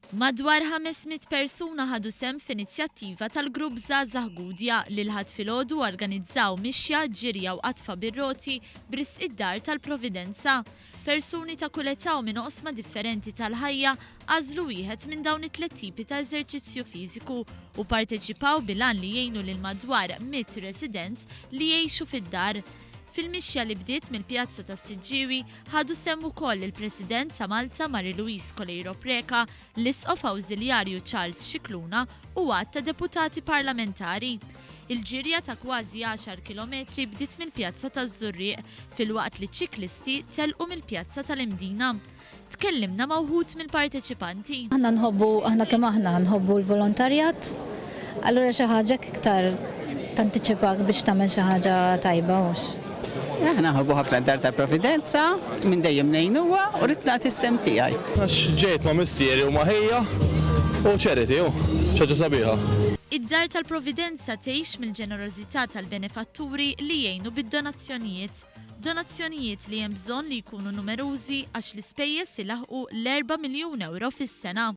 Madwar 500 persuna ħadu sem f'inizjattiva tal-grupp Żgħażagħ Gudja li l-ħadd filgħodu organizzaw mixja ġirja u qatfa bir-roti b'risq id-dar tal-Providenza. Persuni ta' kull età u minn oqsma differenti tal-ħajja għażlu wieħed minn dawn it-tliet tipi ta' eżerċizzju fiżiku u parteċipaw bilan li jgħinu lil madwar 100 residents li jgħixu fid-dar. Fil-mixja li bdiet mill-Pjazza tas-Siġġiewi ħadu semm ukoll il-President ta' Malta Marie-Louise Coleiro Preca, l-Isqof Awżiljarju Charles Scicluna u għadd ta' deputati parlamentari. Il-ġirja ta' kważi 10 kilometri bdiet mill-Pjazza taż-Żurrieq filwaqt li ċ-ċiklisti telqu mill-Pjazza tal-Imdina. Tkellimna ma' wħud mill-parteċipanti. Aħna kemm aħna nħobbu l-volontarjat, allura xi ħaġa iktar tantiċipak biex tagħmel xi ħaġa tajba hux. Aħna ħobbu ħafna d-dar tal-Providenza, minn dejjem ngħinuha u rid nagħti s-sem tiegħi. Għax ġejt ma' missieri u ma' ħejja u ċeriti u ċaġa sabiħa. Id-dar tal-Providenza tgħix mill-ġenerożità tal-benefatturi li jgħinu bid-donazzjonijiet. Donazzjonijiet li hemm bżonn li jkunu numerużi għax l-ispejjeż ilaħqu l-4 miljun euro fis-sena.